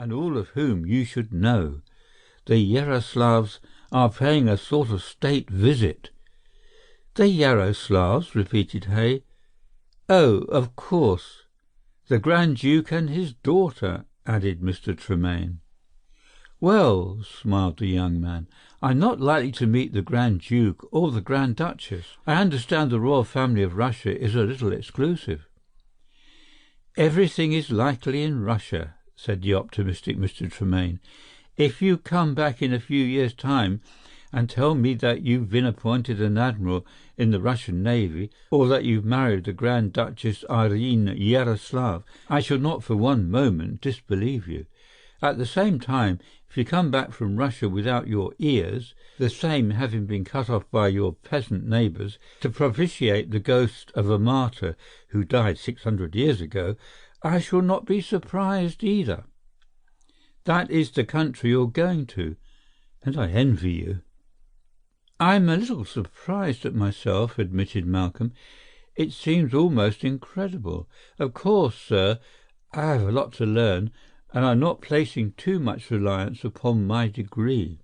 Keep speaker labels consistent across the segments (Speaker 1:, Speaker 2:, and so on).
Speaker 1: and all of whom you should know. The Yaroslavs are paying a sort of state visit." "The Yaroslavs?" repeated Hay. "Oh, of course. The Grand Duke and his daughter," added Mr. Tremaine. "Well," smiled the young man, "I'm not likely to meet the Grand Duke or the Grand Duchess. I understand the royal family of Russia is a little exclusive." "Everything is likely in Russia," said the optimistic Mr. Tremaine. "If you come back in a few years' time and tell me that you've been appointed an admiral in the Russian Navy, or that you've married the Grand Duchess Irene Yaroslav, I shall not for one moment disbelieve you. At the same time, if you come back from Russia without your ears, the same having been cut off by your peasant neighbours to propitiate the ghost of a martyr who died 600 years ago, I shall not be surprised either. That is the country you're going to, and I envy you." "I'm a little surprised at myself," admitted Malcolm. "It seems almost incredible. Of course, sir, I have a lot to learn, and I'm not placing too much reliance upon my degree."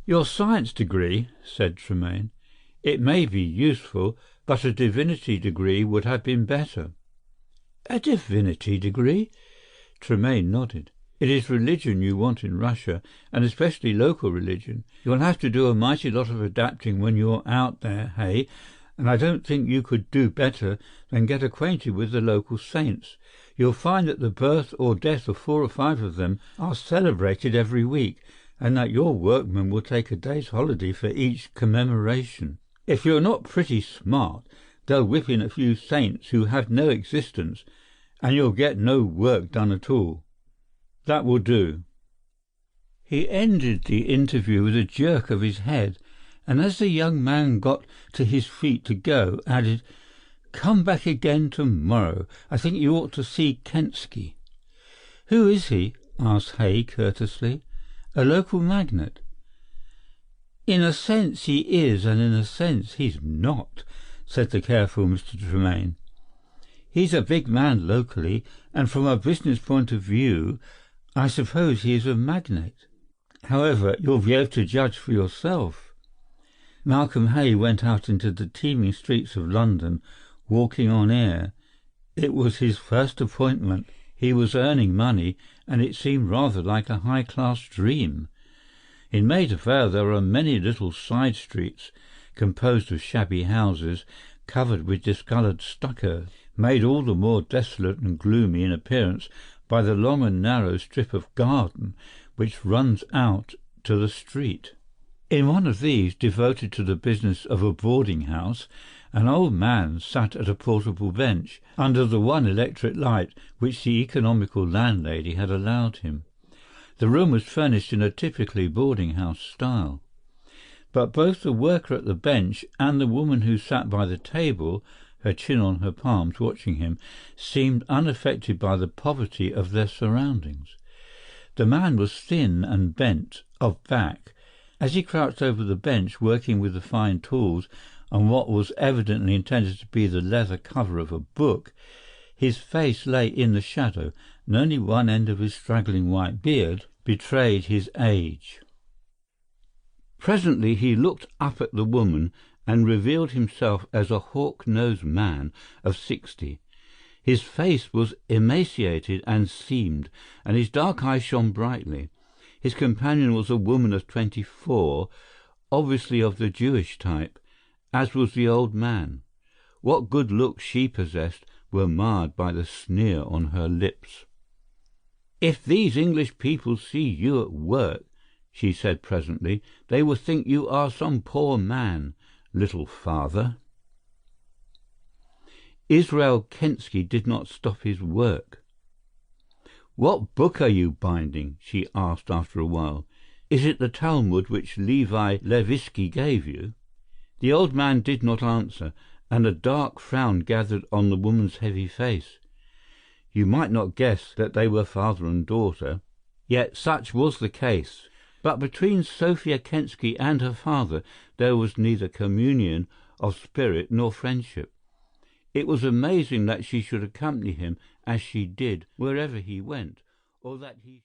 Speaker 1: "Your science degree," said Tremaine. "It may be useful, but a divinity degree would have been better." "A divinity degree?" Tremaine nodded. "It is religion you want in Russia, and especially local religion. You'll have to do a mighty lot of adapting when you're out there, Hay, and I don't think you could do better than get acquainted with the local saints. You'll find that the birth or death of 4 or 5 of them are celebrated every week, and that your workmen will take a day's holiday for each commemoration. If you're not pretty smart, they'll whip in a few saints who have no existence, and you'll get no work done at all. That will do." He ended the interview with a jerk of his head, and as the young man got to his feet to go, added, "Come back again tomorrow. I think you ought to see Kensky." "Who is he?" asked Hay courteously. "A local magnate?" "In a sense he is, and in a sense he's not," said the careful Mr. Tremaine. "He's a big man locally, and from a business point of view, I suppose he is a magnate. However, you'll be able to judge for yourself." Malcolm Hay went out into the teeming streets of London, walking on air. It was his first appointment. He was earning money, and it seemed rather like a high-class dream. In Maida Vale there are many little side streets, composed of shabby houses, covered with discoloured stucco, made all the more desolate and gloomy in appearance by the long and narrow strip of garden which runs out to the street. In one of these, devoted to the business of a boarding-house, an old man sat at a portable bench, under the one electric light which the economical landlady had allowed him. The room was furnished in a typically boarding-house style. But both the worker at the bench and the woman who sat by the table, her chin on her palms, watching him, seemed unaffected by the poverty of their surroundings. The man was thin and bent of back. As he crouched over the bench, working with the fine tools on what was evidently intended to be the leather cover of a book, his face lay in the shadow, and only one end of his straggling white beard betrayed his age. Presently he looked up at the woman and revealed himself as a hawk-nosed man of 60. His face was emaciated and seamed, and his dark eyes shone brightly. His companion was a woman of 24, obviously of the Jewish type, as was the old man. What good looks she possessed were marred by the sneer on her lips. "If these English people see you at work," she said presently, "they will think you are some poor man, little father." Israel Kensky did not stop his work. "What book are you binding?" she asked after a while. "Is it the Talmud which Levi Levisky gave you?" The old man did not answer, and a dark frown gathered on the woman's heavy face. You might not guess that they were father and daughter, yet such was the case. But between Sophia Kensky and her father there was neither communion of spirit nor friendship. It was amazing that she should accompany him as she did wherever he went, or that he